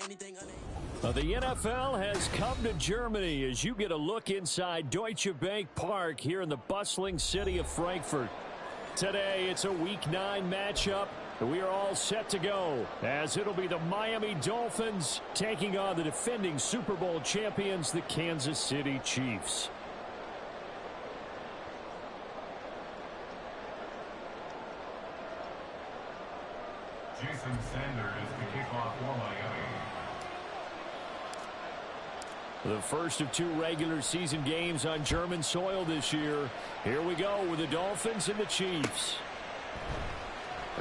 The NFL has come to Germany as you get a look inside Deutsche Bank Park here in the bustling city of Frankfurt. Today, it's a Week 9 matchup. We are all set to go as it'll be the Miami Dolphins taking on the defending Super Bowl champions, the Kansas City Chiefs. Jason Sanders to kick off for Miami. The first of 2 regular season games on German soil this year. Here we go with the Dolphins and the Chiefs.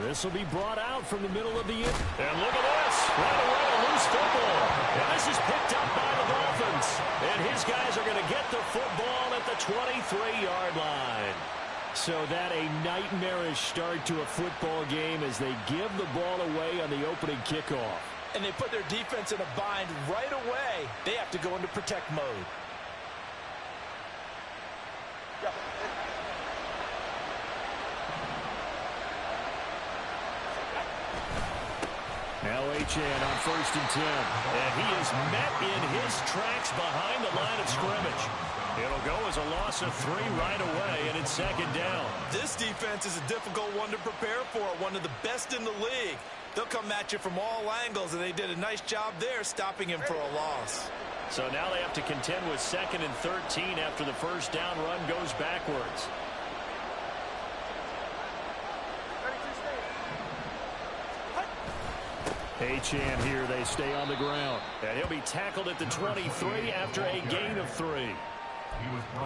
This will be brought out from the middle of the end. And look at this. Right away, a loose football. And this is picked up by the Dolphins. And his guys are going to get the football at the 23-yard line. So that a nightmarish start to a football game as they give the ball away on the opening kickoff. And they put their defense in a bind right away. They have to go into protect mode. Now Achane on 1st and 10. And he is met in his tracks behind the line of scrimmage. It'll go as a loss of 3 right away, and it's 2nd down. This defense is a difficult one to prepare for, one of the best in the league. They'll come at you from all angles, and they did a nice job there stopping him for a loss. So now they have to contend with 2nd and 13 after the first down run goes backwards. Achane here, they stay on the ground. And he'll be tackled at the 23 after a gain of 3.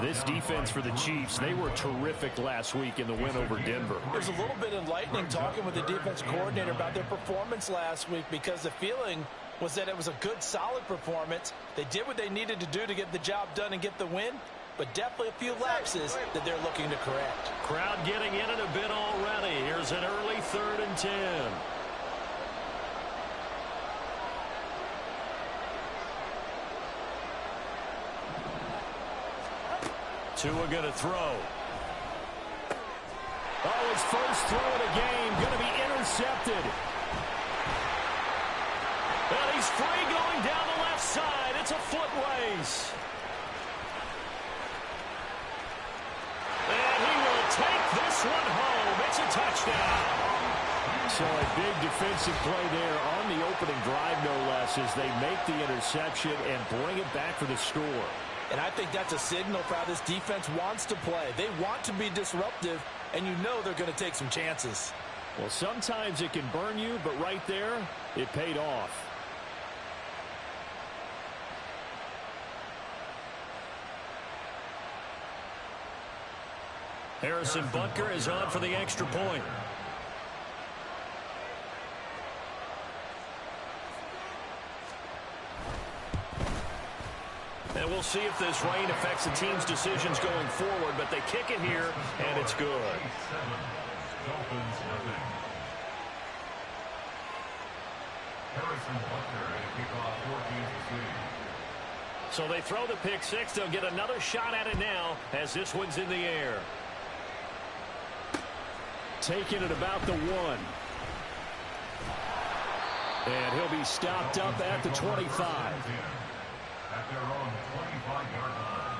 This defense for the Chiefs, they were terrific last week in the win over Denver. It was a little bit enlightening talking with the defense coordinator about their performance last week because the feeling was that it was a good, solid performance. They did what they needed to do to get the job done and get the win, but definitely a few lapses that they're looking to correct. Crowd getting in it a bit already. Here's an early 3rd and 10. Tua going to throw. Oh, his first throw of the game going to be intercepted. And he's free going down the left side. It's a foot race. And he will take this one home. It's a touchdown. So a big defensive play there on the opening drive, no less, as they make the interception and bring it back for the score. And I think that's a signal for how this defense wants to play. They want to be disruptive, and you know they're going to take some chances. Well, sometimes it can burn you, but right there, it paid off. Harrison Butker is on for the extra point. And we'll see if this rain affects the team's decisions going forward, but they kick it here, and it's good. So they throw the pick 6. They'll get another shot at it now as this one's in the air. Taking it about the 1. And he'll be stopped up at the 25. At their own 25-yard line.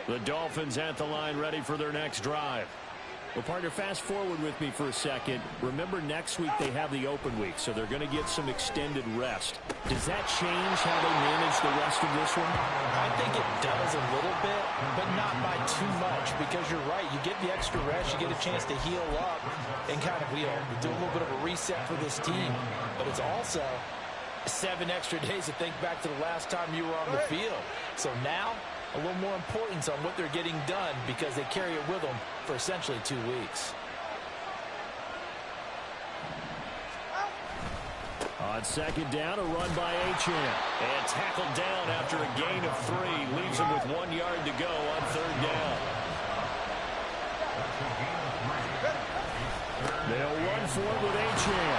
The Dolphins at the line ready for their next drive. Well, partner, fast forward with me for a second. Remember, next week they have the open week, so they're going to get some extended rest. Does that change how they manage the rest of this one? I think it does a little bit, but not by too much, because you're right. You get the extra rest, you get a chance to heal up, and kind of do a little bit of a reset for this team. But it's also 7 extra days to think back to the last time you were on the field. So now, a little more importance on what they're getting done because they carry it with them for essentially 2 weeks. On 2nd down, a run by Achane. And tackled down after a gain of 3. Leaves him with 1 yard to go on 3rd down. They'll run for it with Achane.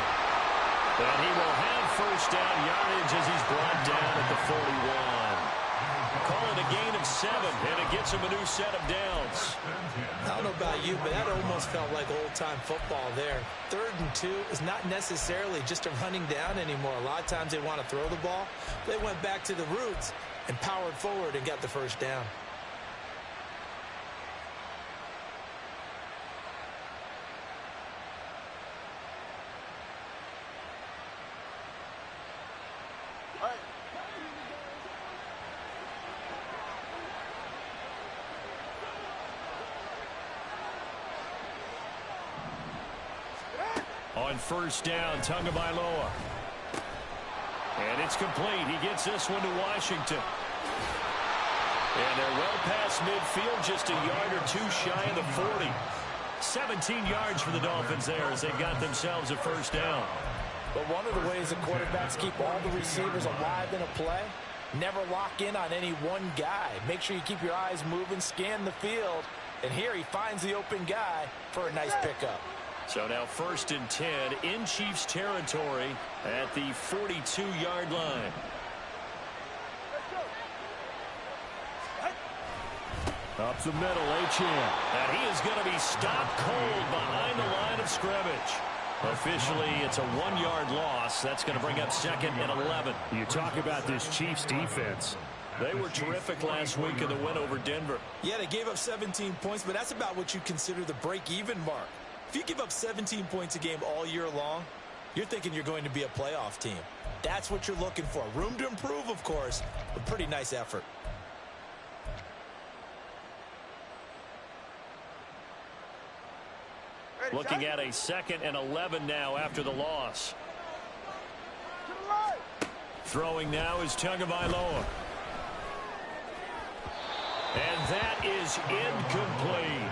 And he will have first down yardage as he's brought down at the 41. Call it a gain of and 7, and it gets him a new set of downs. I don't know about you, but that almost felt like old-time football there. 3rd and 2 is not necessarily just a running down anymore. A lot of times they want to throw the ball. They went back to the roots and powered forward and got the first down. On first down, Tagovailoa. And it's complete. He gets this one to Washington. And they're well past midfield, just a yard or 2 shy of the 40. 17 yards for the Dolphins there as they've got themselves a first down. But one of the ways the quarterbacks keep all the receivers alive in a play, never lock in on any one guy. Make sure you keep your eyes moving, scan the field. And here he finds the open guy for a nice pickup. So now 1st and 10 in Chiefs territory at the 42-yard line. Up the middle, Achane. And he is going to be stopped cold behind the line of scrimmage. Officially, it's a 1-yard loss. That's going to bring up 2nd and 11. You talk about this Chiefs defense. They were terrific last week in the win over Denver. Yeah, they gave up 17 points, but that's about what you consider the break-even mark. If you give up 17 points a game all year long, you're thinking you're going to be a playoff team. That's what you're looking for. Room to improve, of course, but pretty nice effort. Looking at a 2nd and 11 now after the loss. Throwing now is Tagovailoa. And that is incomplete.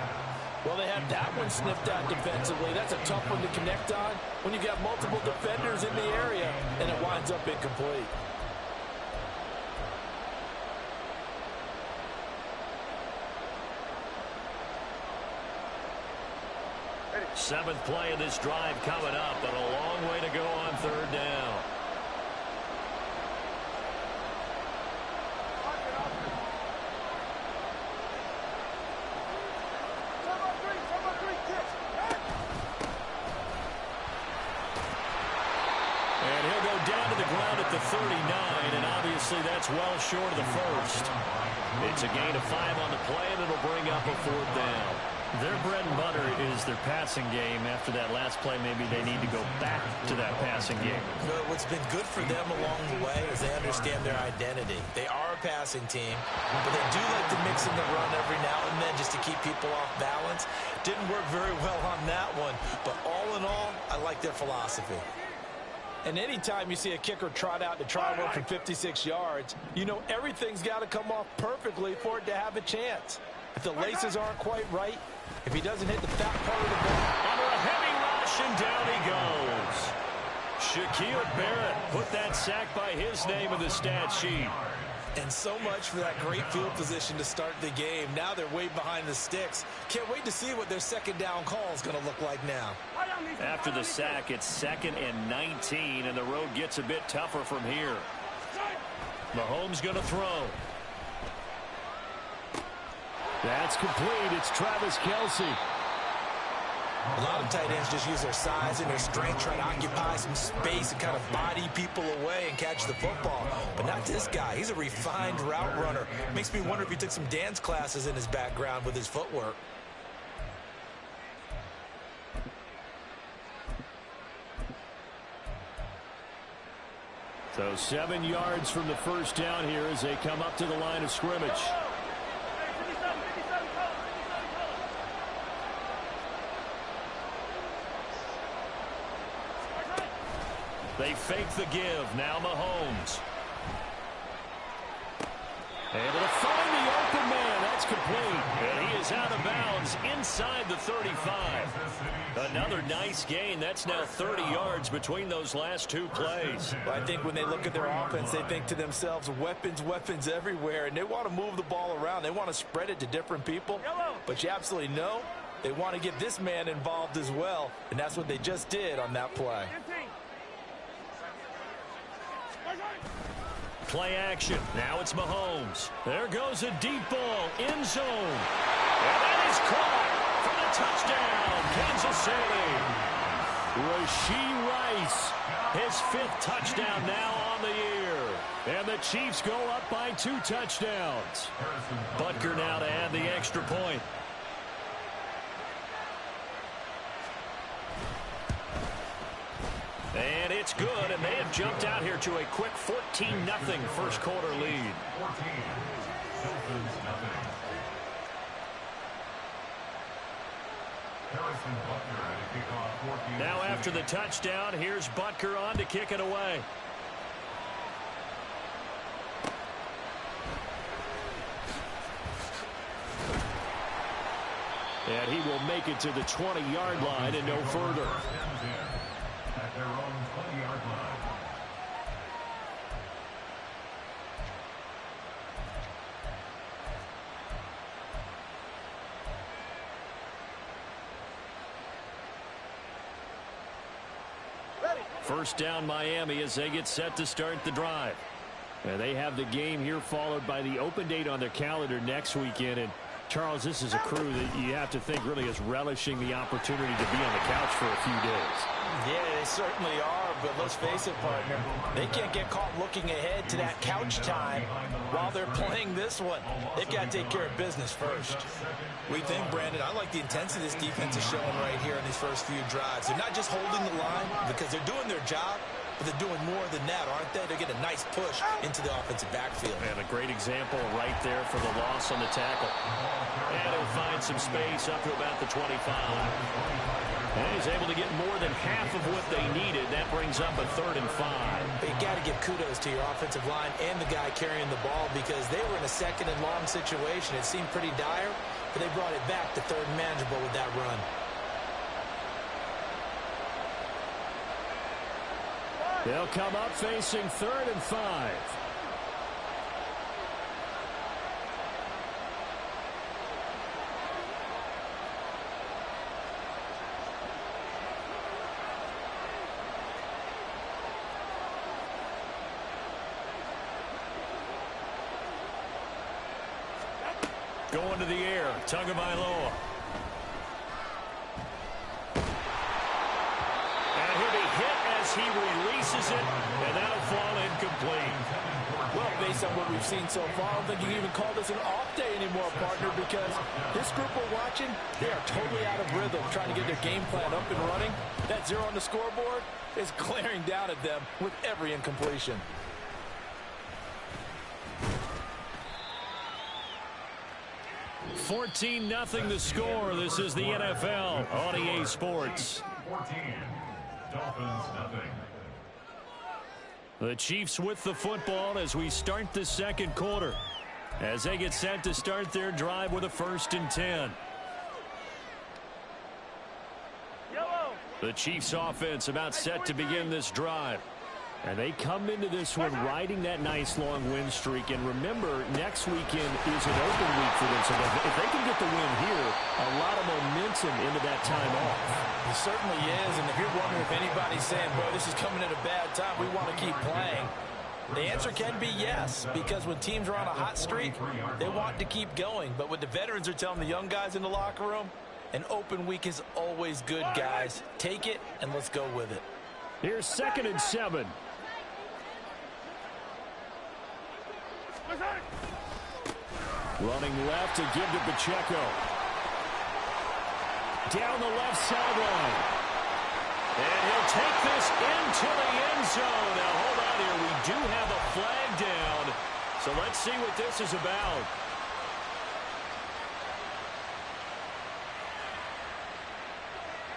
Well, they had that one sniffed out defensively. That's a tough one to connect on when you've got multiple defenders in the area, and it winds up incomplete. Seventh play of this drive coming up, but a long way to go on 3rd down. And he'll go down to the ground at the 39, and obviously that's well short of the first. It's a gain of 5 on the play, and it'll bring up a 4th down. Their bread and butter is their passing game. After that last play, maybe they need to go back to that passing game. But what's been good for them along the way is they understand their identity. They are a passing team, but they do like to mix in the run every now and then just to keep people off balance. Didn't work very well on that one, but all in all, I like their philosophy. And anytime you see a kicker trot out to try and work from 56 yards, you know everything's got to come off perfectly for it to have a chance. If the laces aren't quite right, if he doesn't hit the fat part of the ball. Under a heavy rush, and down he goes. Shaquille Barrett put that sack by his name in the stat sheet. And so much for that great field position to start the game. Now they're way behind the sticks. Can't wait to see what their 2nd down call is going to look like now. After the sack, it's 2nd and 19, and the road gets a bit tougher from here. Mahomes going to throw. That's complete. It's Travis Kelce. A lot of tight ends just use their size and their strength, try to occupy some space and kind of body people away and catch the football. But not this guy. He's a refined route runner. Makes me wonder if he took some dance classes in his background with his footwork. So 7 yards from the first down here as they come up to the line of scrimmage. They fake the give. Now Mahomes. Able to find the open man. That's complete. And he is out of bounds inside the 35. Another nice gain. That's now 30 yards between those last 2 plays. Well, I think when they look at their offense, they think to themselves, weapons, weapons everywhere. And they want to move the ball around. They want to spread it to different people. But you absolutely know they want to get this man involved as well. And that's what they just did on that play. play action. Now it's Mahomes. There goes a deep ball, end zone. And that is caught for the touchdown, Kansas City. Rashee Rice, his 5th touchdown now on the year. And the Chiefs go up by 2 touchdowns. Butker now to add the extra point. And it's good, and they have jumped out here to a quick 14-0 first quarter lead. Now after the touchdown, here's Butker on to kick it away. And he will make it to the 20-yard line and no further. At their own 20-yard line. First down Miami as they get set to start the drive. And they have the game here followed by the open date on their calendar next weekend. And Charles, this is a crew that you have to think really is relishing the opportunity to be on the couch for a few days. Yeah, they certainly are, but let's face it, partner. They can't get caught looking ahead to that couch time while they're playing this one. They've got to take care of business first. We think, Brandon, I like the intensity this defense is showing right here in these first few drives. They're not just holding the line because they're doing their job, but they're doing more than that, aren't they? They're getting a nice push into the offensive backfield. And a great example right there for the loss on the tackle. And he'll find some space up to about the 25. And he's able to get more than half of what they needed. That brings up a 3rd and 5. But you got to give kudos to your offensive line and the guy carrying the ball because they were in a 2nd and long situation. It seemed pretty dire, but they brought it back to 3rd and manageable with that run. They'll come up facing 3rd and 5. Going to the air, Tagovailoa. And he'll be hit as he releases it, and that'll fall incomplete. Well, based on what we've seen so far, I don't think you can even call this an off day anymore, partner, because this group we're watching, they are totally out of rhythm, trying to get their game plan up and running. That 0 on the scoreboard is glaring down at them with every incompletion. 14-0 the score. This is the NFL on EA Sports. 14. Dolphins, nothing. The Chiefs with the football as we start the second quarter. As they get set to start their drive with a 1st and 10. The Chiefs offense about set to begin this drive. And they come into this one riding that nice long win streak. And remember, next weekend is an open week for them. So if they can get the win here, a lot of momentum into that time off. It certainly is. And if you're wondering if anybody's saying, boy, this is coming at a bad time, we want to keep playing, the answer can be yes. Because when teams are on a hot streak, they want to keep going. But what the veterans are telling the young guys in the locker room, an open week is always good, guys. Take it and let's go with it. Here's 2nd and 7. Running left to give to Pacheco. Down the left sideline. And he'll take this into the end zone. Now, hold on here. We do have a flag down. So let's see what this is about.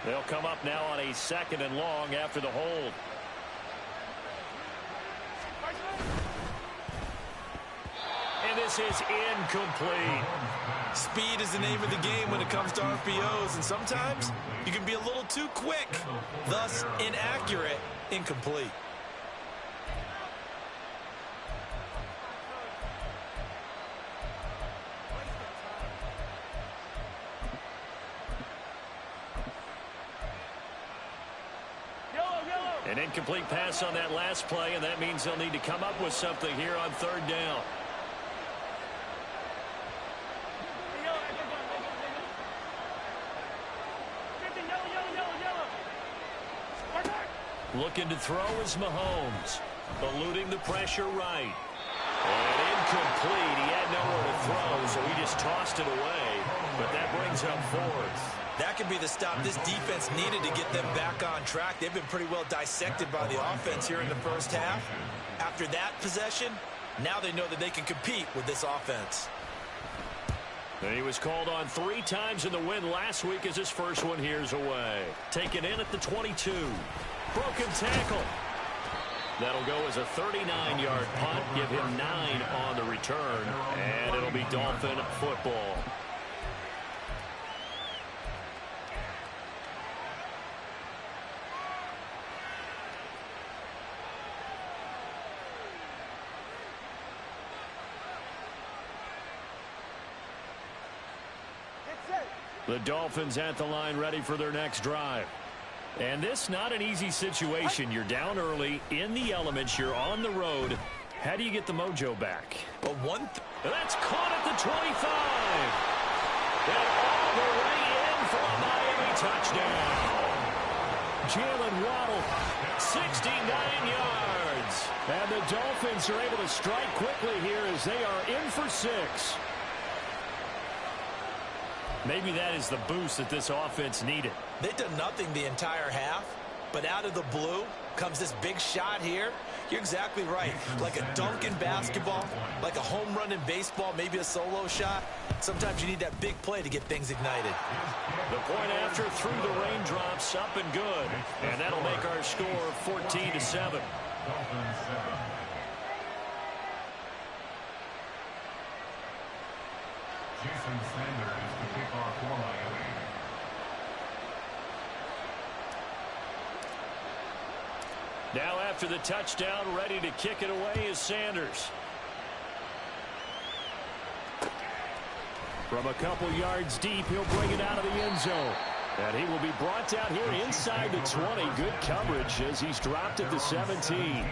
They'll come up now on a 2nd and long after the hold. And this is incomplete. Speed is the name of the game when it comes to RPOs, and sometimes you can be a little too quick, thus inaccurate, incomplete. An incomplete pass on that last play, and that means they'll need to come up with something here on third down. Looking to throw is Mahomes. Eluding the pressure right. And incomplete. He had nowhere to throw, so he just tossed it away. But that brings up fourth. That could be the stop this defense needed to get them back on track. They've been pretty well dissected by the offense here in the first half. After that possession, now they know that they can compete with this offense. And he was called on 3 times in the win last week as his first one here's away. Taken in at the 22. Broken tackle. That'll go as a 39-yard punt. Give him 9 on the return. And it'll be Dolphin football. The Dolphins at the line ready for their next drive. And this not an easy situation. You're down early, in the elements, you're on the road. How do you get the mojo back? But that's caught at the 25. And all the way in for a Miami touchdown. Jalen Waddle, 69 yards. And the Dolphins are able to strike quickly here as they are in for 6. Maybe that is the boost that this offense needed. They've done nothing the entire half, but out of the blue comes this big shot here. You're exactly right. Like a dunk in basketball, like a home run in baseball, maybe a solo shot. Sometimes you need that big play to get things ignited. The point after through the raindrops, up and good. And that'll make our score 14-7. Jason Sanders to kick off for Miami. Now after the touchdown, ready to kick it away is Sanders. From a couple yards deep, he'll bring it out of the end zone. And he will be brought down here inside the 20. Good coverage as he's dropped at the 17.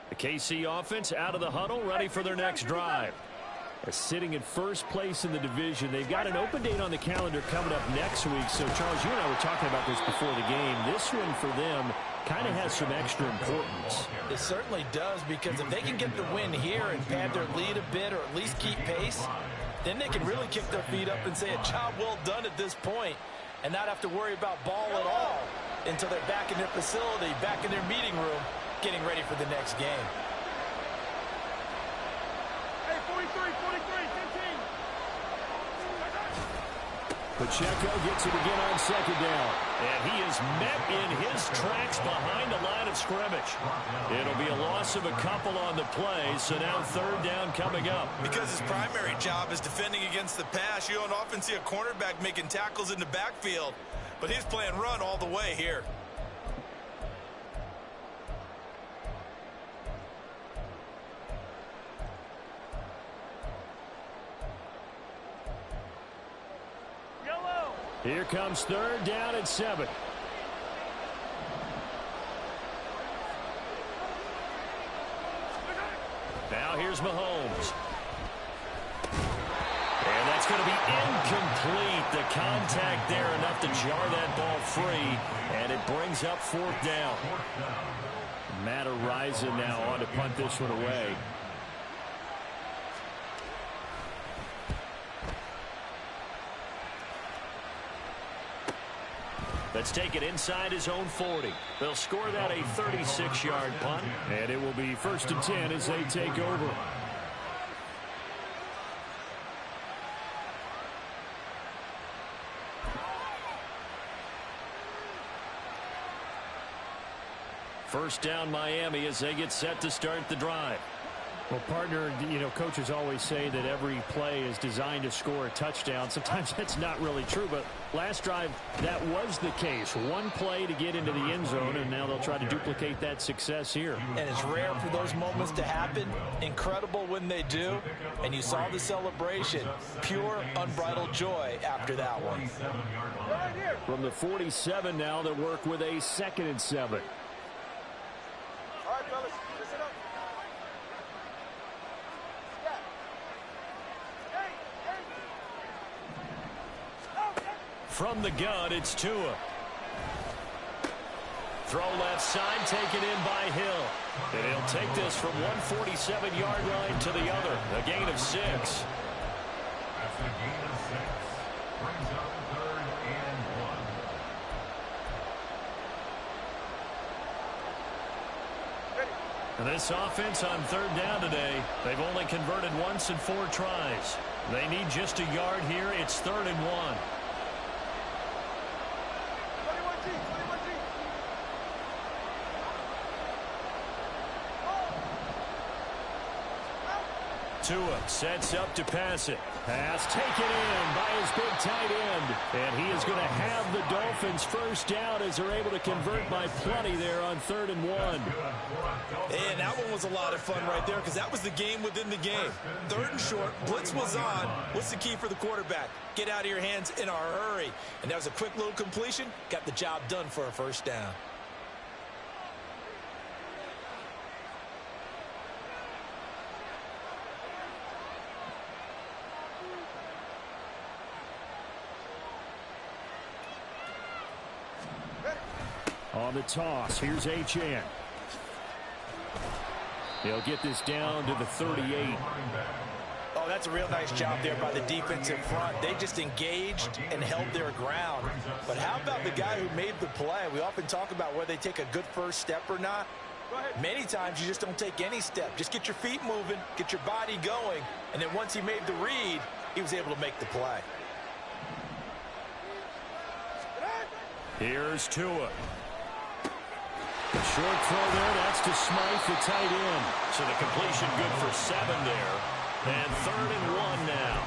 The KC offense out of the huddle, ready for their next drive. Sitting in first place in the division. They've got an open date on the calendar coming up next week. So, Charles, you and I were talking about this before the game. This one for them kind of has some extra importance. It certainly does, because if they can get the win here and pad their lead a bit or at least keep pace, then they can really kick their feet up and say a job well done at this point and not have to worry about ball at all until they're back in their facility, back in their meeting room, getting ready for the next game. Hey, 43, 15. Pacheco gets it again on second down. And he is met in his tracks behind the line of scrimmage. It'll be a loss of a couple on the play, so now third down coming up. Because his primary job is defending against the pass, you don't often see a cornerback making tackles in the backfield. But he's playing run all the way here. Here comes third down and 7. Now here's Mahomes. And that's going to be incomplete. The contact there enough to jar that ball free. And it brings up fourth down. Matt Araiza now on to punt this one away. Let's take it inside his own 40. They'll score that a 36-yard punt. And it will be 1st and 10 as they take over. First down Miami as they get set to start the drive. Well, partner, you know, coaches always say that every play is designed to score a touchdown. Sometimes that's not really true, but last drive, that was the case. One play to get into the end zone, and now they'll try to duplicate that success here. And it's rare for those moments to happen. Incredible when they do. And you saw the celebration. Pure, unbridled joy after that one. From the 47 now, they work with a 2nd and 7. All right, fellas, listen up. From the gun, it's Tua. Throw left side, taken in by Hill. And he'll take this from 147-yard line to the other. A gain of 6. That's a gain of 6. Brings up 3rd and 1. And this offense on 3rd down today, they've only converted once in 4 tries. They need just a yard here. It's 3rd and 1. 21G, 21G. Tua sets up to pass it. Pass taken in by his big tight end. And he is going to have the Dolphins first down as they're able to convert by plenty there on 3rd and 1. And that one was a lot of fun right there because that was the game within the game. 3rd and short, blitz was on. What's the key for the quarterback? Get out of your hands in a hurry. And that was a quick little completion. Got the job done for a first down. On the toss, here's Achane. He'll get this down to the 38. Oh, that's a real nice job there by the defensive front. They just engaged and held their ground. But how about the guy who made the play? We often talk about whether they take a good first step or not. Many times you just don't take any step. Just get your feet moving, get your body going, and then once he made the read, he was able to make the play. Here's Tua. A short throw there, that's to Smythe, the tight end. So the completion good for 7 there. And 3rd and 1 now.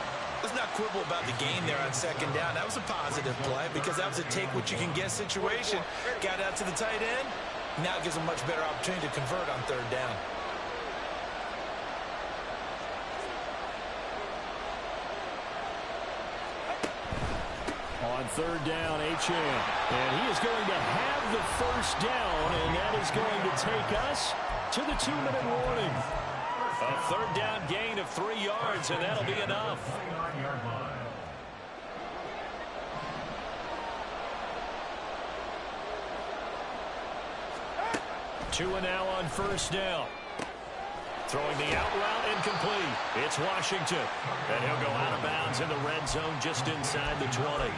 Let's not quibble about the gain there on 2nd down. That was a positive play because that was a take-what-you-can-get situation. Got out to the tight end. Now it gives a much better opportunity to convert on 3rd down. On 3rd down, Achane. And he is going to have the first down, and that is going to take us to the 2-minute warning. A 3rd down gain of 3 yards, and that'll be enough. Tua now on 1st down. Throwing the out route incomplete. It's Washington. And he'll go out of bounds in the red zone just inside the 20.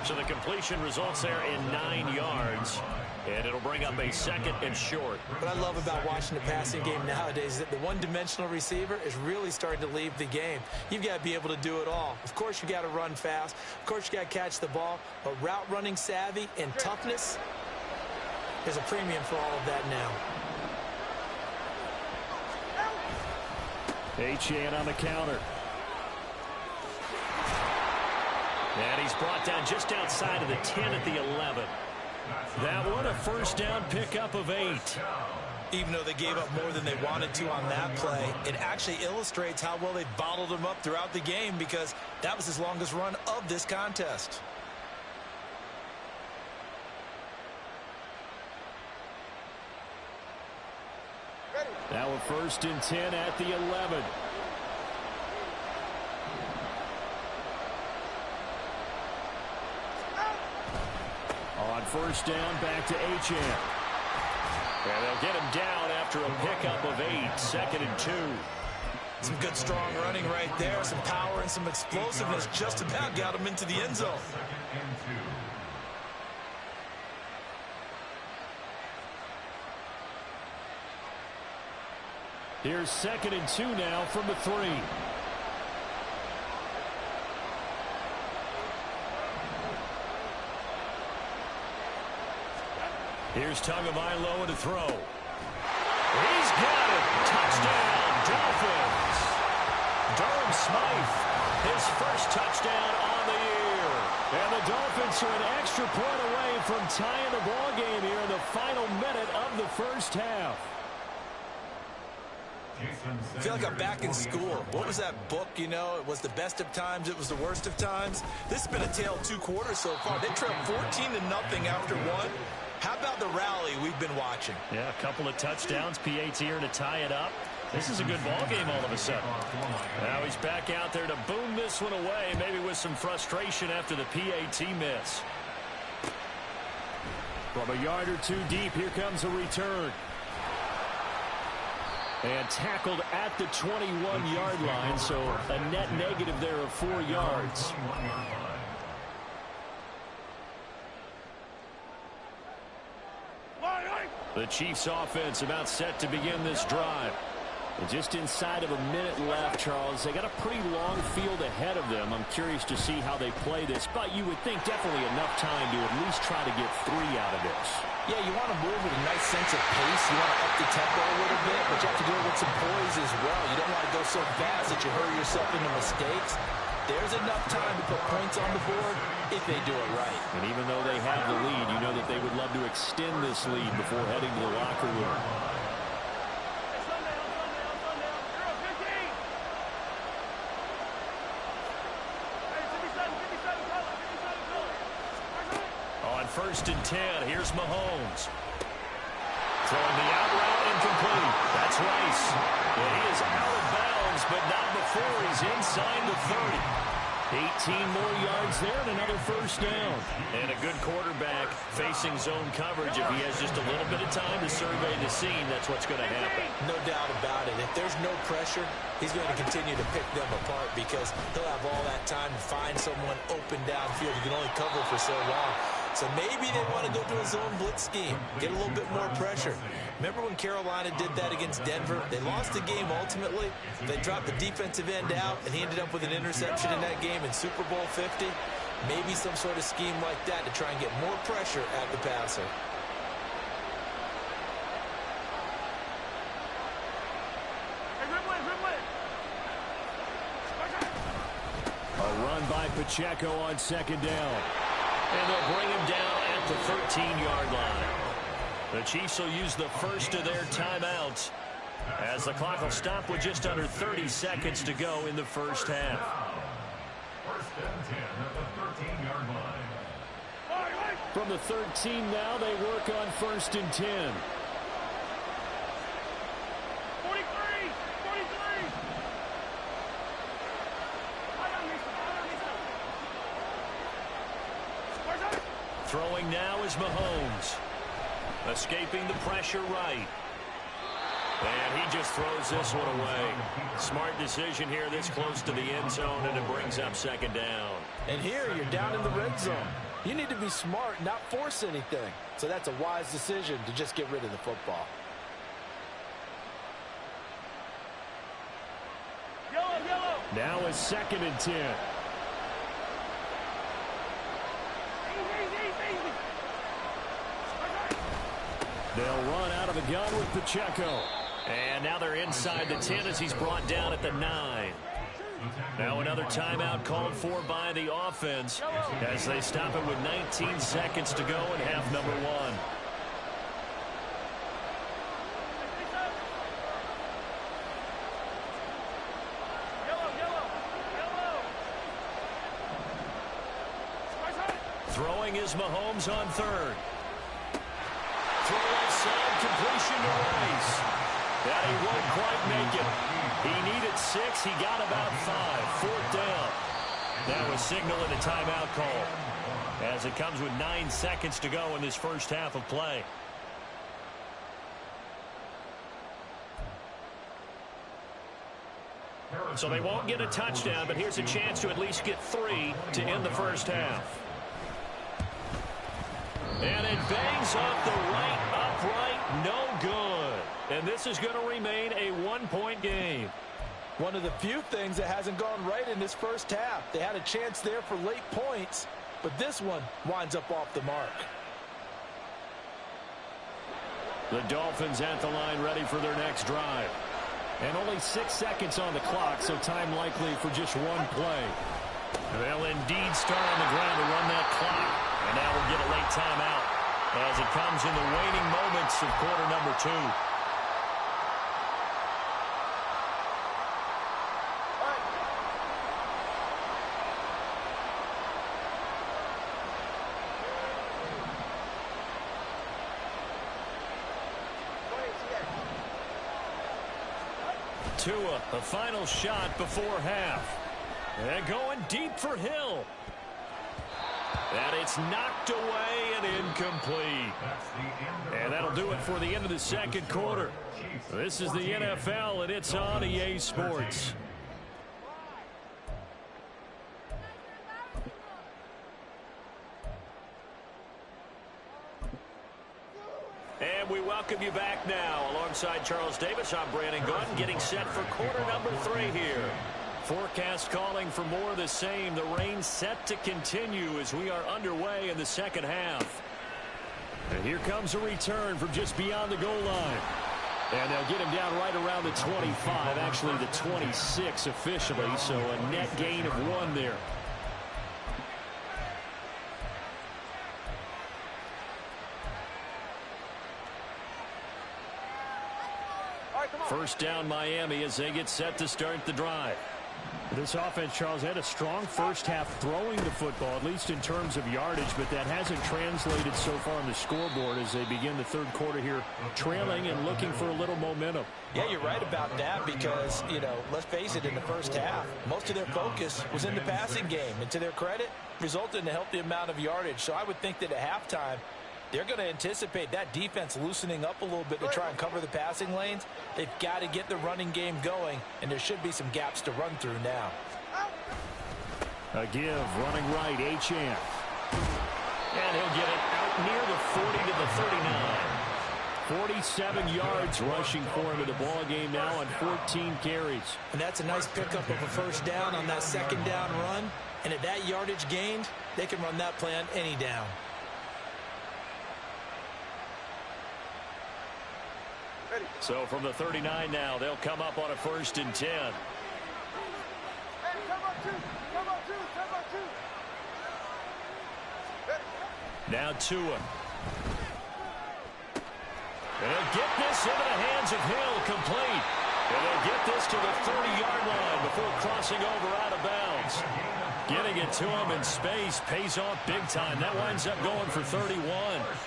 So the completion results there in 9 yards. And it'll bring up a 2nd and short. What I love about watching the passing game nowadays is that the one-dimensional receiver is really starting to leave the game. You've got to be able to do it all. Of course, you got to run fast. Of course, you got to catch the ball. But route running savvy and toughness, there's a premium for all of that now. Achane on the counter. And he's brought down just outside of the 10 at the 11. That one, a first down pickup of 8. Even though they gave up more than they wanted to on that play, it actually illustrates how well they bottled him up throughout the game because that was his longest run of this contest. Now a 1st and 10 at the 11. On 1st down, back to Achane. And they'll get him down after a pickup of 8, 2nd and 2. Some good strong running right there, some power and some explosiveness just about got him into the end zone. Here's 2nd and 2 now from the 3. Here's Tagovailoa to throw. He's got it. Touchdown, Dolphins. his first touchdown on the year. And the Dolphins are an extra point away from tying the ball game here in the final minute of the first half. I feel like I'm back in school. What was that book, you know? It was the best of times. It was the worst of times. This has been a tale of 2 quarters so far. They trailed 14-0 after 1. How about the rally we've been watching? Yeah, a couple of touchdowns. PAT here to tie it up. This is a good ball game all of a sudden. Now he's back out there to boom this one away, maybe with some frustration after the PAT miss. From a yard or 2 deep, here comes a return. And tackled at the 21-yard line, so a net negative there of 4 yards. The Chiefs offense about set to begin this drive. And just inside of a minute left, Charles. They got a pretty long field ahead of them. I'm curious to see how they play this, but you would think definitely enough time to at least try to get 3 out of this. Yeah, you want to move with a nice sense of pace. You want to up the tempo a little bit, but you have to do it with some poise as well. You don't want to go so fast that you hurry yourself into mistakes. There's enough time to put points on the board if they do it right. And even though they have the lead, you know that they would love to extend this lead before heading to the locker room. First and 10. Here's Mahomes. Throwing the out route incomplete. That's Rice. And he is out of bounds, but not before he's inside the 30. 18 more yards there and another first down. And a good quarterback facing zone coverage. If he has just a little bit of time to survey the scene, that's what's going to happen. No doubt about it. If there's no pressure, he's going to continue to pick them apart because he'll have all that time to find someone open downfield. You can only cover for so long. So maybe they want to go to a zone blitz scheme, get a little bit more pressure. Remember when Carolina did that against Denver? They lost the game ultimately. They dropped the defensive end out, and he ended up with an interception in that game in Super Bowl 50. Maybe some sort of scheme like that to try and get more pressure at the passer. A run by Pacheco on second down. And they'll bring him down at the 13-yard line. The Chiefs will use the first of their timeouts as the clock will stop with just under 30 seconds to go in the first half. First and 10 at the 13-yard line. From the 13 now, they work on first and 10. 43! Throwing now is Mahomes. Escaping the pressure right. And he just throws this one away. Smart decision here this close to the end zone, and it brings up second down. And here you're down in the red zone. You need to be smart, not force anything. So that's a wise decision to just get rid of the football. Yellow! Now is second and 10. They'll run out of the gun with Pacheco. And now they're inside the 10 as he's brought down at the 9. Now another timeout called for by the offense as they stop it with 19 seconds to go in half number 1. Throwing is Mahomes on third. Throw outside, completion to Rice. And he won't quite make it. He needed 6. He got about 5. Fourth down. That was signaling a timeout call as it comes with 9 seconds to go in this first half of play. So they won't get a touchdown, but here's a chance to at least get 3 to end the first half. And it bangs off the right upright, no good. And this is going to remain a 1-point game. One of the few things that hasn't gone right in this first half. They had a chance there for late points, but this one winds up off the mark. The Dolphins at the line ready for their next drive. And only 6 seconds on the clock, so time likely for just one play. They'll indeed start on the ground to run that clock. And now we'll get a late timeout as it comes in the waning moments of quarter number 2. Tua, the final shot before half. And going deep for Hill. And it's knocked away and incomplete. And that'll do it for the end of the second quarter. This is the NFL, and it's on EA Sports. And we welcome you back now. Alongside Charles Davis, I'm Brandon Gunn, getting set for quarter number 3 here. Forecast calling for more of the same. The rain set to continue as we are underway in the second half. And here comes a return from just beyond the goal line. And they'll get him down right around the 25, actually the 26 officially, so a net gain of 1 there. First down Miami as they get set to start the drive. This offense, Charles, had a strong first half throwing the football, at least in terms of yardage, but that hasn't translated so far on the scoreboard as they begin the third quarter here, trailing and looking for a little momentum. Yeah, you're right about that because, you know, let's face it, in the first half, most of their focus was in the passing game. And to their credit, resulted in a healthy amount of yardage. So I would think that at halftime, they're going to anticipate that defense loosening up a little bit to try and cover the passing lanes. They've got to get the running game going, and there should be some gaps to run through now. A give, running right, Achane. And he'll get it out near the 40 to the 39. 47 yards rushing for him in the ball game now on 14 carries. And that's a nice pickup of a first down on that second down run. And at that yardage gained, they can run that play on any down. So from the 39 now, they'll come up on a 1st and 10. Hey, come on, two. Now Tua. And he'll get this into the hands of Hill, complete. And they'll get this to the 30-yard line before crossing over out of bounds. Getting it to him in space pays off big time. That winds up going for 31.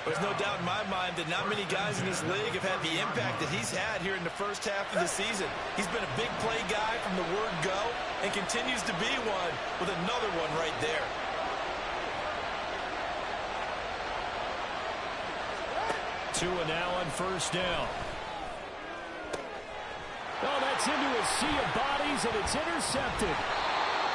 There's no doubt in my mind that not many guys in this league have had the impact that he's had here in the first half of the season. He's been a big play guy from the word go and continues to be one with another one right there. Tua now on 1st down. Oh, that's into a sea of bodies, and it's intercepted.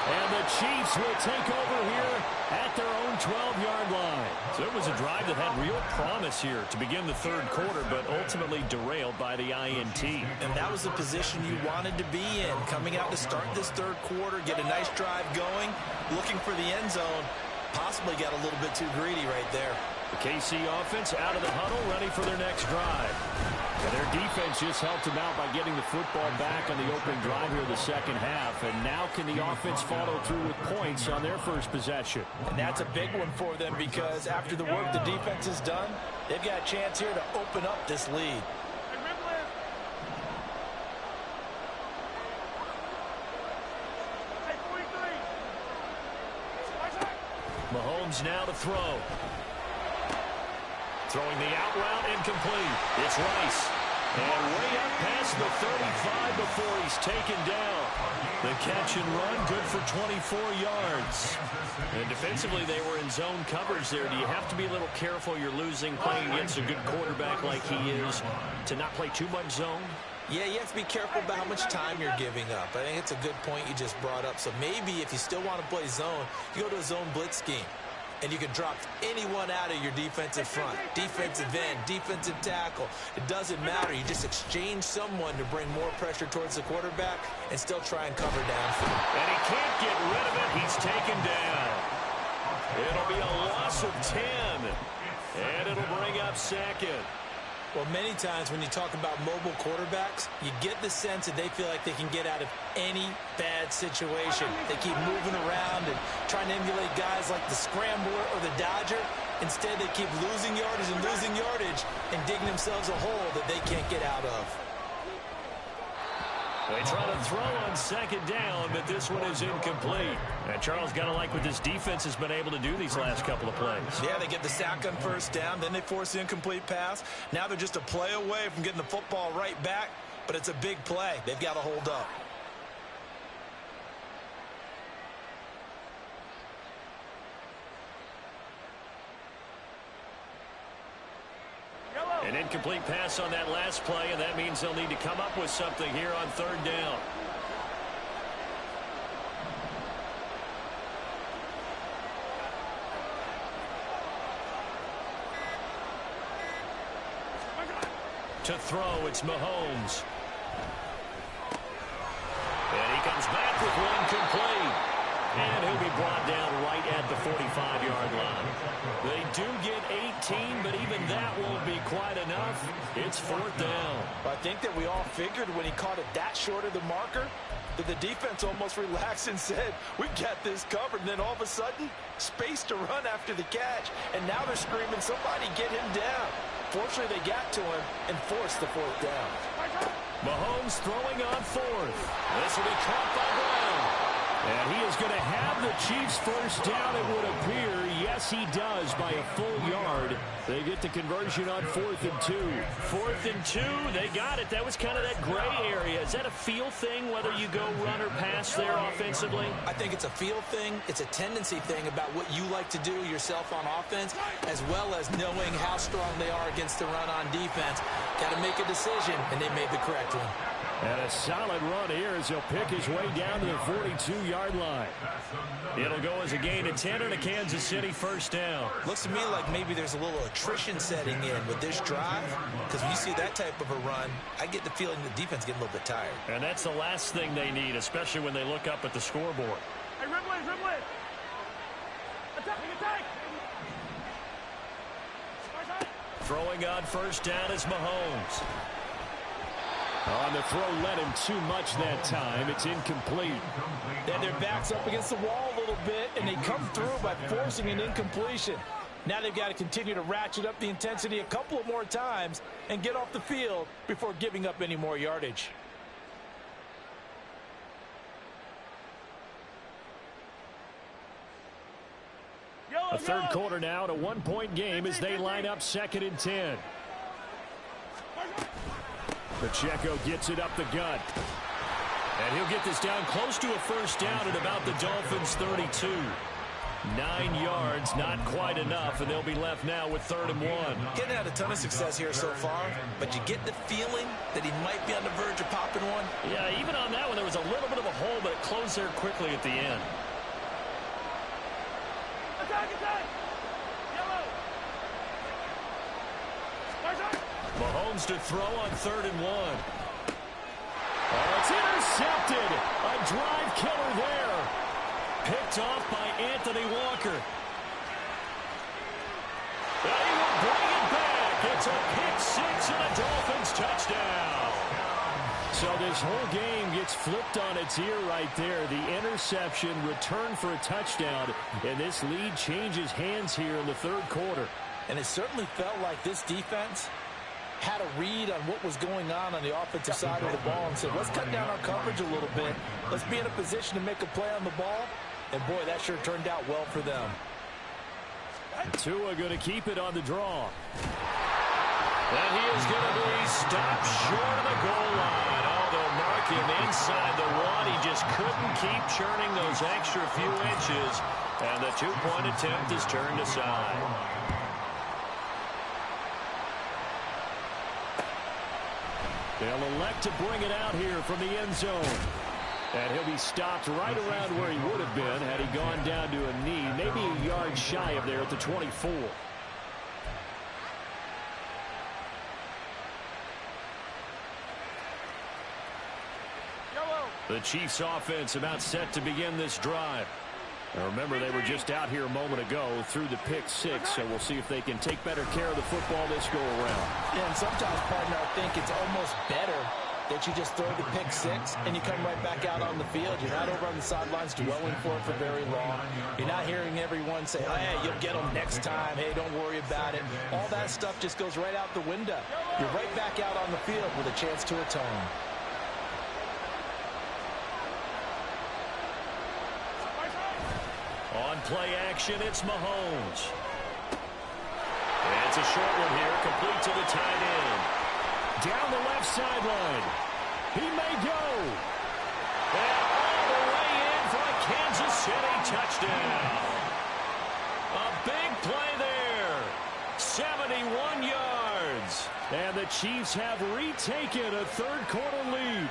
And the Chiefs will take over here at their own 12-yard line. So it was a drive that had real promise here to begin the third quarter, but ultimately derailed by the INT. And that was the position you wanted to be in, coming out to start this third quarter, get a nice drive going, looking for the end zone, possibly got a little bit too greedy right there. The KC offense out of the huddle, ready for their next drive. And their defense just helped them out by getting the football back on the opening drive here in the second half. And now can the offense follow through with points on their first possession? And that's a big one for them because after the work the defense has done, they've got a chance here to open up this lead. Mahomes now to throw. Throwing the out route, incomplete. It's Rice. And way up past the 35 before he's taken down. The catch and run, good for 24 yards. And defensively, they were in zone coverage there. Do you have to be a little careful? You're losing, playing against a good quarterback like he is, to not play too much zone? Yeah, you have to be careful about how much time you're giving up. I think it's a good point you just brought up. So maybe if you still want to play zone, you go to a zone blitz scheme. And you can drop anyone out of your defensive front. Defensive end, defensive tackle. It doesn't matter. You just exchange someone to bring more pressure towards the quarterback and still try and cover downfield. And he can't get rid of it. He's taken down. It'll be a loss of 10. And it'll bring up second. Well, many times when you talk about mobile quarterbacks, you get the sense that they feel like they can get out of any bad situation. They keep moving around and trying to emulate guys like the Scrambler or the Dodger. Instead, they keep losing yardage and digging themselves a hole that they can't get out of. They try to throw on second down, but this one is incomplete. And Charles, got to like what this defense has been able to do these last couple of plays. Yeah, they get the sack on first down, then they force the incomplete pass. Now they're just a play away from getting the football right back, but it's a big play. They've got to hold up. An incomplete pass on that last play, and that means they'll need to come up with something here on third down. To throw, it's Mahomes. And he comes back with one complete. And he'll be brought down right at the 45-yard line. They do get 18, but even that won't be quite enough. It's fourth down. I think that we all figured when he caught it that short of the marker that the defense almost relaxed and said, we got this covered. And then all of a sudden, space to run after the catch. And now they're screaming, somebody get him down. Fortunately, they got to him and forced the fourth down. Mahomes throwing on fourth. This will be caught by Brown. And he is going to have the Chiefs first down, it would appear. Yes, he does by a full yard. They get the conversion on 4th and 2. 4th and 2, they got it. That was kind of that gray area. Is that a feel thing, whether you go run or pass there offensively? I think it's a feel thing. It's a tendency thing about what you like to do yourself on offense, as well as knowing how strong they are against the run on defense. Got to make a decision, and they made the correct one. And a solid run here as he'll pick his way down to the 42-yard line. It'll go as a gain of 10 and a Kansas City first down. Looks to me like maybe there's a little attrition setting in with this drive, because when you see that type of a run, I get the feeling the defense getting a little bit tired. And that's the last thing they need, especially when they look up at the scoreboard. Hey, Ridley! Attack! Throwing on first down is Mahomes. On the throw, led him too much that time. It's incomplete. Then their backs up against the wall a little bit, and they come through by forcing an incompletion. Now they've got to continue to ratchet up the intensity a couple of more times and get off the field before giving up any more yardage. A third quarter now, a one-point game as they line up 2nd and 10. Pacheco gets it up the gut. And he'll get this down close to a first down at about the Dolphins' 32. 9 yards, not quite enough, and they'll be left now with 3rd and 1. Getting had a ton of success here so far, but you get the feeling that he might be on the verge of popping one. Yeah, even on that one, there was a little bit of a hole, but it closed there quickly at the end. Attack! Yellow! Mahomes to throw on 3rd and 1. Oh, it's intercepted. A drive killer there. Picked off by Anthony Walker. They will bring it back. It's a pick six and a Dolphins touchdown. So this whole game gets flipped on its ear right there. The interception, return for a touchdown, and this lead changes hands here in the third quarter. And it certainly felt like this defense had a read on what was going on the offensive side of the ball and said, let's cut down our coverage a little bit. Let's be in a position to make a play on the ball. And, boy, that sure turned out well for them. Tua going to keep it on the draw. And he is going to be stopped short of the goal line. Oh, they'll mark him inside the one. He just couldn't keep churning those extra few inches. And the two-point attempt is turned aside. They'll elect to bring it out here from the end zone. And he'll be stopped right around where he would have been had he gone down to a knee, maybe a yard shy of there at the 24. The Chiefs offense about set to begin this drive. Now remember, they were just out here a moment ago through the pick six, so we'll see if they can take better care of the football this go around. Yeah, and sometimes, partner, I think it's almost better that you just throw the pick six and you come right back out on the field. You're not over on the sidelines dwelling for it for very long. You're not hearing everyone say, oh, hey, you'll get them next time. Hey, don't worry about it. All that stuff just goes right out the window. You're right back out on the field with a chance to atone. On play action, it's Mahomes. It's a short one here, complete to the tight end. Down the left sideline. He may go. And all the way in for a Kansas City touchdown. A big play there. 71 yards. And the Chiefs have retaken a third-quarter lead.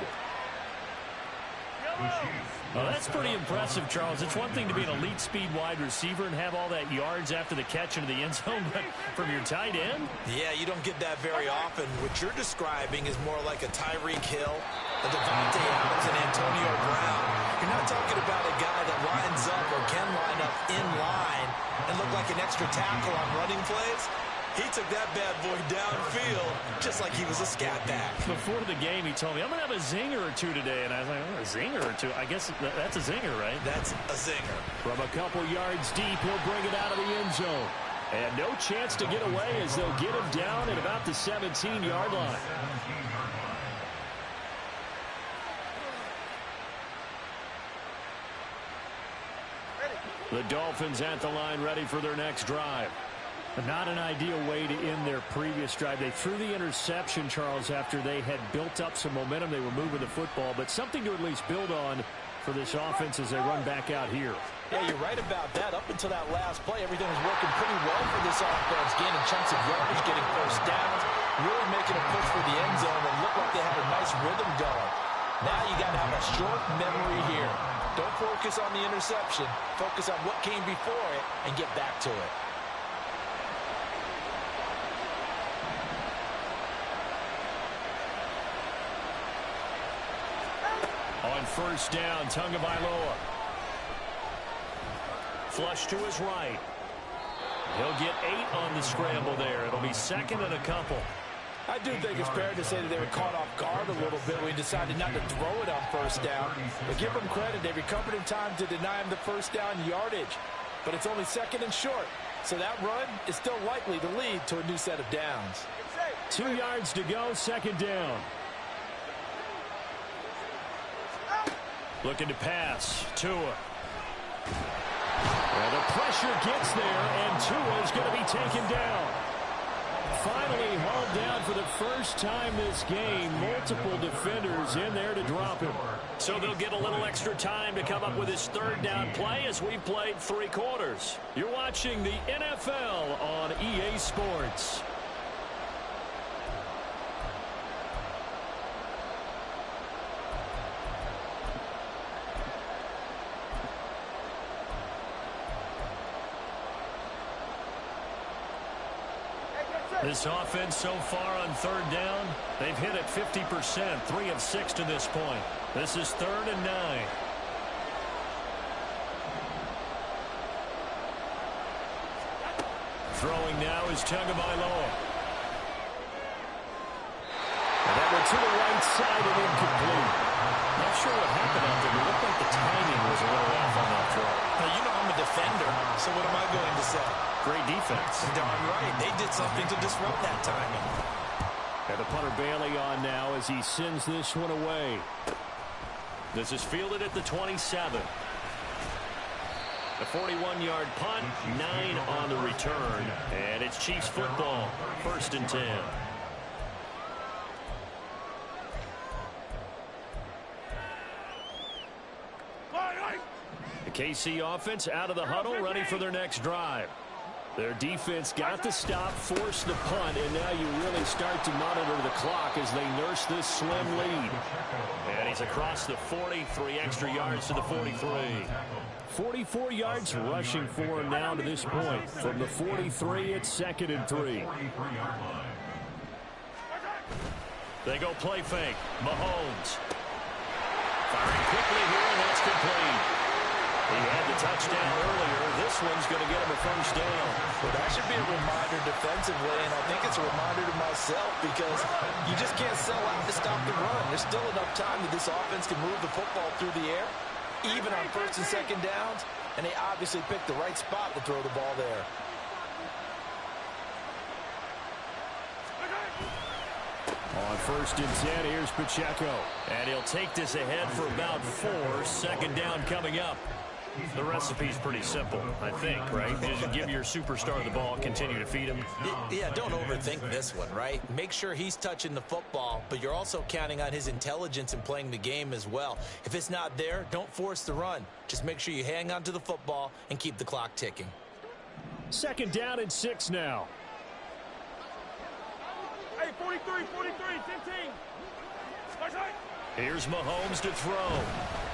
Well, that's pretty impressive, Charles. It's one thing to be an elite speed wide receiver and have all that yards after the catch into the end zone, but from your tight end? Yeah, you don't get that very often. What you're describing is more like a Tyreek Hill, a Devontae Adams, and Antonio Brown. You're not talking about a guy that lines up or can line up in line and look like an extra tackle on running plays. He took that bad boy downfield just like he was a scat back. Before the game, he told me, I'm going to have a zinger or two today. And I was like, oh, a zinger or two? I guess that's a zinger, right? That's a zinger. From a couple yards deep, he'll bring it out of the end zone. And no chance to get away as they'll get him down at about the 17-yard line. The Dolphins at the line, ready for their next drive. Not an ideal way to end their previous drive. They threw the interception, Charles, after they had built up some momentum. They were moving the football, but something to at least build on for this offense as they run back out here. Yeah, you're right about that. Up until that last play, everything was working pretty well for this offense. Gaining chunks of yardage, getting first downs, really making a push for the end zone, and looked like they had a nice rhythm going. Now you got to have a short memory here. Don't focus on the interception. Focus on what came before it and get back to it. On first down, Tagovailoa. Flush to his right. He'll get 8 on the scramble there. It'll be second and a couple. I do think it's fair to say that they were caught off guard a little bit. We decided not to throw it on first down. But give them credit. They recovered in time to deny him the first down yardage. But it's only second and short. So that run is still likely to lead to a new set of downs. 2 yards to go, second down. Looking to pass. Tua. Well, the pressure gets there, and Tua is going to be taken down. Finally hauled down for the first time this game. Multiple defenders in there to drop him. So they'll get a little extra time to come up with his third down play as we've played 3 quarters. You're watching the NFL on EA Sports. This offense so far on third down, they've hit it 50%, 3 of 6 to this point. This is 3rd and 9. Throwing now is Tagovailoa. And that went to the right side and incomplete. Not sure what happened out there. It looked like the timing was a little off on that throw. Now, you know I'm a defender, so what am I going to say? Great defense. Darn right. They did something to disrupt that timing. And the punter Bailey on now as he sends this one away. This is fielded at the 27. A 41-yard punt, 9 on the return. And it's Chiefs football, 1st and 10. The KC offense out of the huddle, ready for their next drive. Their defense got the stop, forced the punt, and now you really start to monitor the clock as they nurse this slim lead. And he's across the 40, 3 extra yards to the 43. 44 yards rushing for him now to this point. From the 43, it's 2nd and 3. They go play fake. Mahomes. Firing quickly here, and that's complete. He had the touchdown earlier. This one's going to get him a first down. Well, that should be a reminder defensively, and I think it's a reminder to myself because you just can't sell out to stop the run. There's still enough time that this offense can move the football through the air, even on first and second downs, and they obviously picked the right spot to throw the ball there. On first and 10, here's Pacheco. And he'll take this ahead for about 4. Second down coming up. The recipe's pretty simple, I think, right? Just give your superstar the ball, continue to feed him. Yeah, don't overthink this one, right? Make sure he's touching the football, but you're also counting on his intelligence in playing the game as well. If it's not there, don't force the run. Just make sure you hang on to the football and keep the clock ticking. Second down and 6 now. Hey, 43, 15. Here's Mahomes to throw.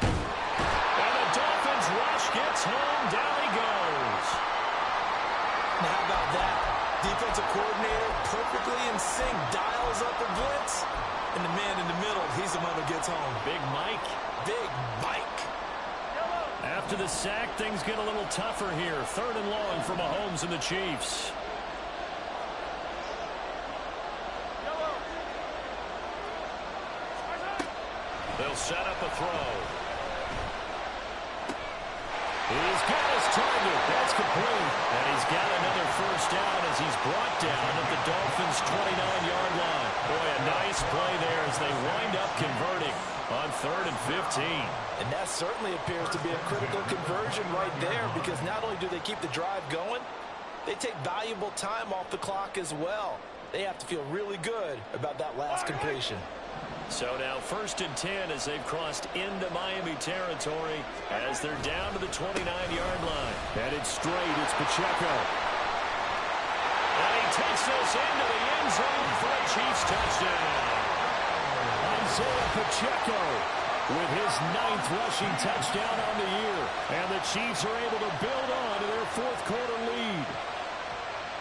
And the Dolphins rush gets home. Down he goes. Now, how about that? Defensive coordinator perfectly in sync, dials up the blitz, and the man in the middle, he's the one who gets home. Big Mike. Big Mike. After the sack, things get a little tougher here. 3rd and long for Mahomes and the Chiefs. They'll set up a throw. He's got his target. That's complete. And he's got another first down as he's brought down at the Dolphins' 29-yard line. Boy, a nice play there as they wind up converting on 3rd and 15. And that certainly appears to be a critical conversion right there because not only do they keep the drive going, they take valuable time off the clock as well. They have to feel really good about that last completion. So now 1st and 10 as they've crossed into Miami territory as they're down to the 29-yard line. Headed straight, it's Pacheco. And he takes this into the end zone for a Chiefs touchdown. Isaiah Pacheco with his 9th rushing touchdown on the year. And the Chiefs are able to build on to their 4th quarter lead.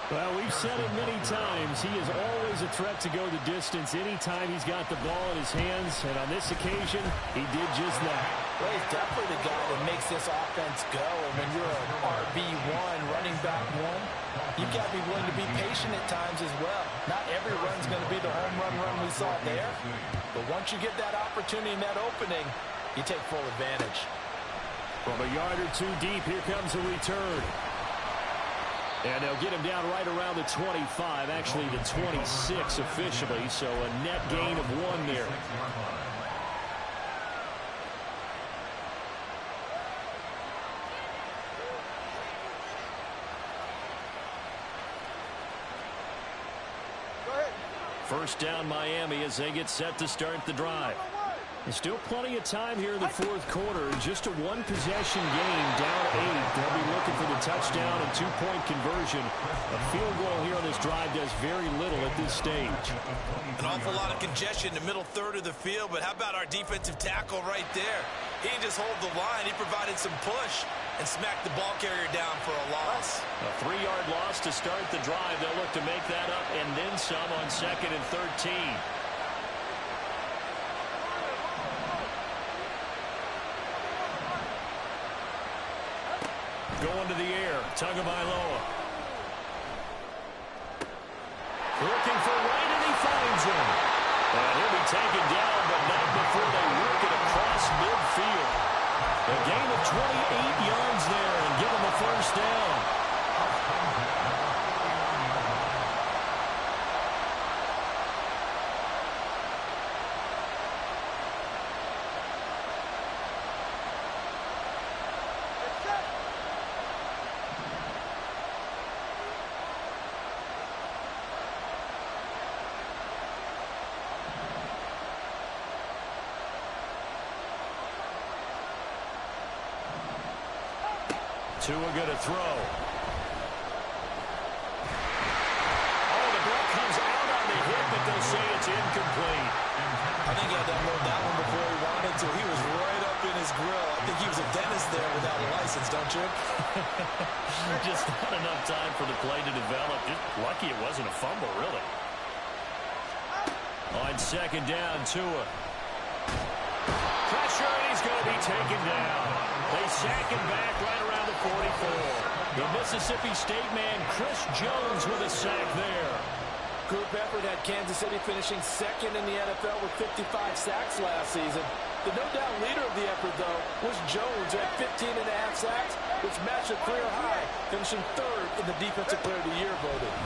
Well, we've said it many times. He is always a threat to go the distance anytime he's got the ball in his hands. And on this occasion, he did just that. Well, he's definitely the guy that makes this offense go. And when you're an RB1, running back 1, you've got to be willing to be patient at times as well. Not every run's going to be the home run we saw there. But once you get that opportunity and that opening, you take full advantage. From a yard or 2 deep, here comes a return. And they'll get him down right around the 25, actually the 26 officially, so a net gain of 1 there. Go ahead. First down Miami as they get set to start the drive. There's still plenty of time here in the 4th quarter. Just a 1-possession game, down 8. They'll be looking for the touchdown and 2-point conversion. A field goal here on this drive does very little at this stage. An awful lot of congestion in the middle third of the field, but how about our defensive tackle right there? He didn't just hold the line. He provided some push and smacked the ball carrier down for a loss. A 3-yard loss to start the drive. They'll look to make that up and then some on 2nd and 13. Going to the air, Tagovailoa. Looking for Wright, and he finds him. And he'll be taken down, but not before they work it across midfield. A gain of 28 yards there and give him a first down. Tua going to throw. Oh, the ball comes out on the hit, but they'll say it's incomplete. I think he had to unload that one before he wanted to. He was right up in his grill. I think he was a dentist there without a license, don't you? Just not enough time for the play to develop. Just lucky it wasn't a fumble, really. On 2nd down, Tua. Pressure, and he's going to be taken down. They sack him back right around the 44. The Mississippi State man, Chris Jones, with a sack there. Group effort had Kansas City finishing second in the NFL with 55 sacks last season. The no-doubt leader of the effort, though, was Jones at 15.5 sacks, which matched a career high, finishing third in the Defensive Player of the Year voting.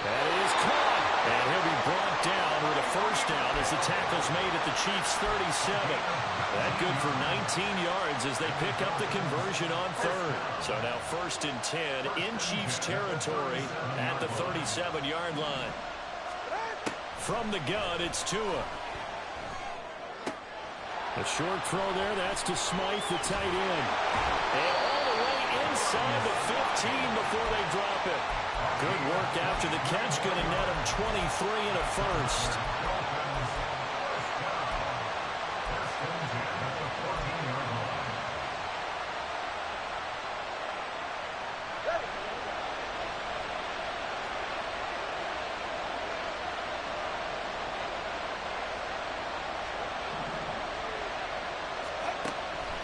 That is caught. And he'll be brought down with a first down as the tackle's made at the Chiefs' 37. That good for 19 yards as they pick up the conversion on third. So now 1st and 10 in Chiefs territory at the 37-yard line. From the gun, it's Tua. A short throw there. That's to Smythe, the tight end. And all the way inside the 15 before they drop it. Good work after the catch. Going to net him 23 and a first.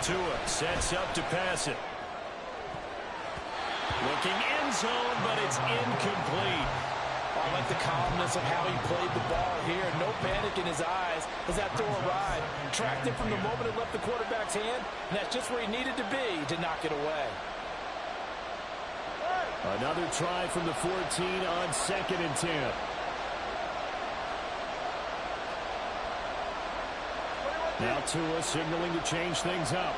Tua sets up to pass it. Looking end zone, but it's incomplete. I like the calmness of how he played the ball here. No panic in his eyes as that throw arrived. Tracked it from the moment it left the quarterback's hand, and that's just where he needed to be to knock it away. Another try from the 14 on 2nd and 10. Now Tua signaling to change things up.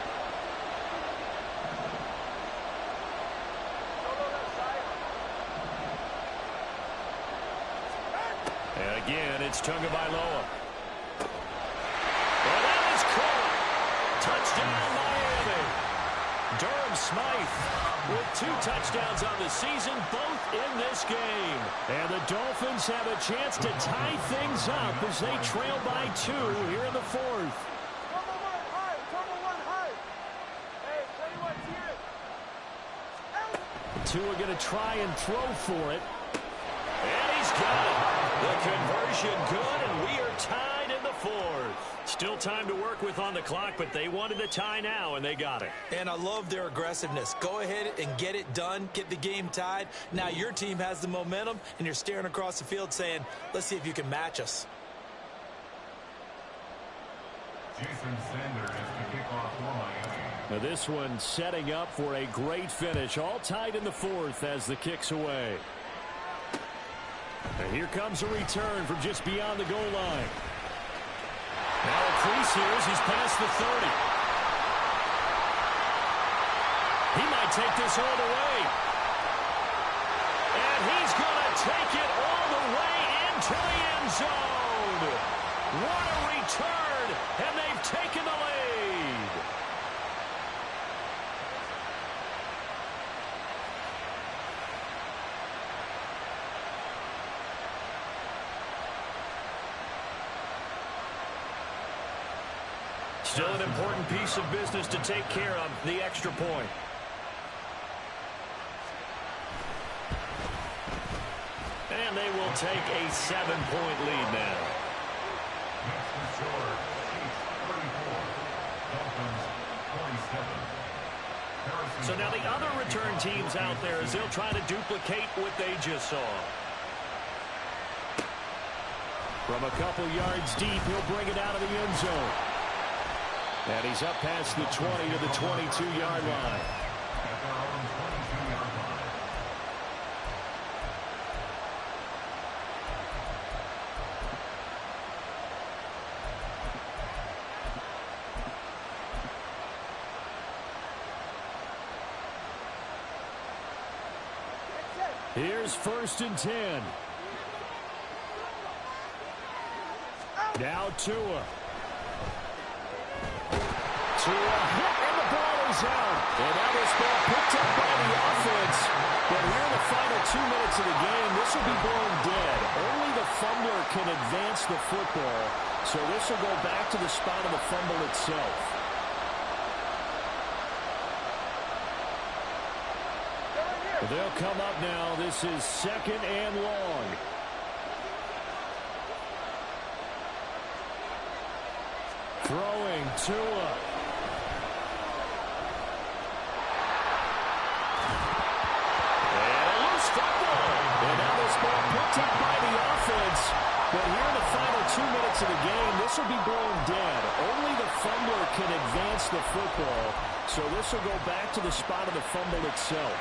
And again, it's Tagovailoa. And that is caught. Touchdown, Miami. Durham Smythe with 2 touchdowns on the season, both in this game. And the Dolphins have a chance to tie things up as they trail by 2 here in the 4th. Tua going to try and throw for it. And he's got it. The conversion good, and we are tied in the 4th. Still time to work with on the clock, but they wanted the tie now, and they got it. And I love their aggressiveness. Go ahead and get it done. Get the game tied. Now your team has the momentum, and you're staring across the field saying, let's see if you can match us. Jason Sanders is the kickoff for Miami. Now this one setting up for a great finish. All tied in the 4th as the kick's away. And here comes a return from just beyond the goal line. Now a crease here as he's past the 30. He might take this all the way. And he's going to take it all the way into the end zone. What a return, and they've taken the lead. Still an important piece of business to take care of, the extra point. And they will take a 7-point lead now. Next to score, Chiefs 34, Dolphins 47. So now the other return teams out there as they'll try to duplicate what they just saw. From a couple yards deep, he'll bring it out of the end zone. And he's up past the 20 to the 22-yard line. At their own 22-yard line. Here's 1st and 10. Now Tua. Tua hit, and the ball is out. And now this ball picked up by the offense. But here in the final 2 minutes of the game, this will be blown dead. Only the fumbler can advance the football. So this will go back to the spot of the fumble itself. They'll come up now. This is 2nd and long. Tua. And a loose football. And now this ball picked up by the offense. But here in the final 2 minutes of the game, this will be blown dead. Only the fumbler can advance the football. So this will go back to the spot of the fumble itself.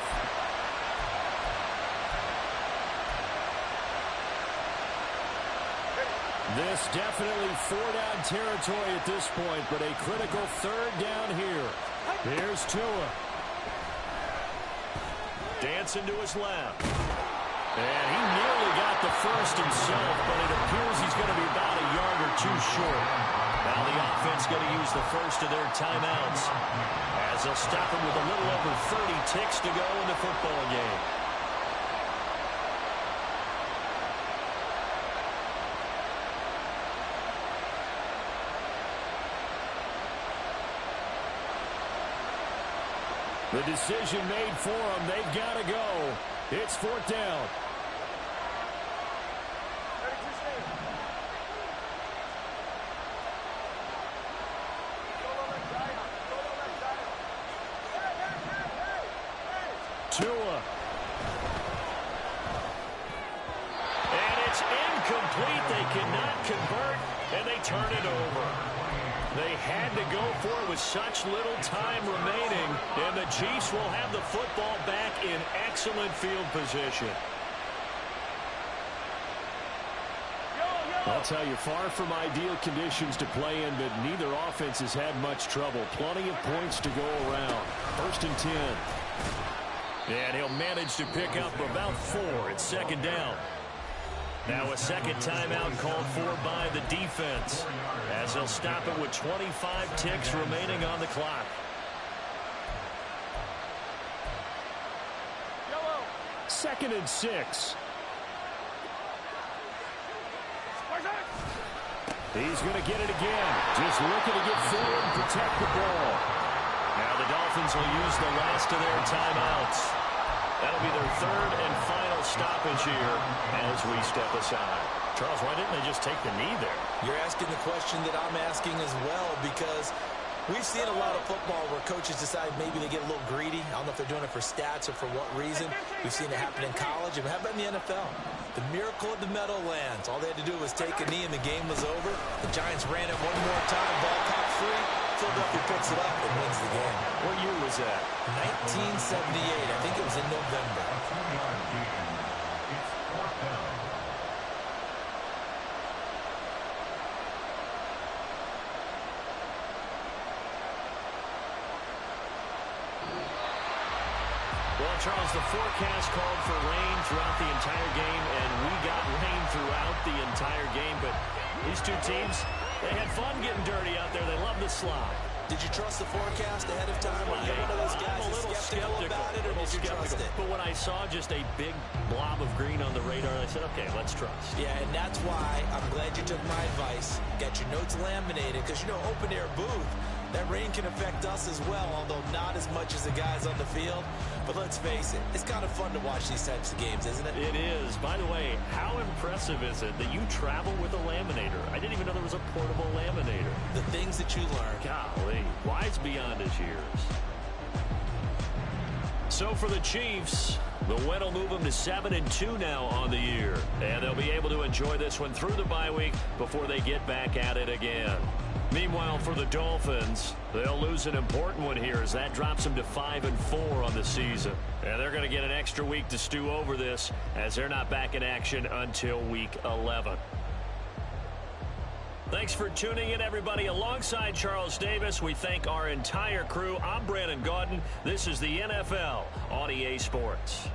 This definitely four-down territory at this point, but a critical third down here. Here's Tua. Dancing to his left. And he nearly got the first himself, but it appears he's going to be about a yard or two short. Now the offense going to use the first of their timeouts as they'll stop him with a little over 30 ticks to go in the football game. The decision made for them. They've got to go. It's fourth down. Tua. And it's incomplete. They cannot convert, and they turn it over. They had to go for it with such little time remaining, and the Chiefs will have the football back in excellent field position. I'll tell you, far from ideal conditions to play in, but neither offense has had much trouble. Plenty of points to go around. First and 10. And he'll manage to pick up about 4 at second down. Now a second timeout called for by the defense as they'll stop it with 25 ticks remaining on the clock. Second and 6. He's going to get it again. Just looking to get forward and protect the ball. Now the Dolphins will use the last of their timeouts. That'll be their third and final stoppage here as we step aside. Charles, why didn't they just take the knee there? You're asking the question that I'm asking as well, because we've seen a lot of football where coaches decide maybe they get a little greedy. I don't know if they're doing it for stats or for what reason. We've seen it happen in college. And how about in the NFL? The miracle of the Meadowlands. All they had to do was take a knee and the game was over. The Giants ran it one more time. Ball caught free. Philadelphia picks it up and wins the game. What year was that? 1978. I think it was in November. Well, Charles, the forecast called for rain throughout the entire game, and we got rain throughout the entire game. But these two teams, they had fun getting dirty out there. They love the slide. Did you trust the forecast ahead of time? Were you one of those guys I'm a little skeptical about it, or did you trust it? But when I saw just a big blob of green on the radar, I said, okay, let's trust. Yeah, and that's why I'm glad you took my advice. Got your notes laminated, because, you know, open-air booth, that rain can affect us as well, although not as much as the guys on the field. But let's face it, it's kind of fun to watch these types of games, isn't it? It is. By the way, how impressive is it that you travel with a laminator? I didn't even know there was a portable laminator. The things that you learn. Golly, wise beyond his years. So for the Chiefs, the win will move them to 7-2 now on the year. And they'll be able to enjoy this one through the bye week before they get back at it again. Meanwhile, for the Dolphins, they'll lose an important one here as that drops them to 5-4 on the season. And they're going to get an extra week to stew over this as they're not back in action until week 11. Thanks for tuning in, everybody. Alongside Charles Davis, we thank our entire crew. I'm Brandon Gaudin. This is the NFL on EA Sports.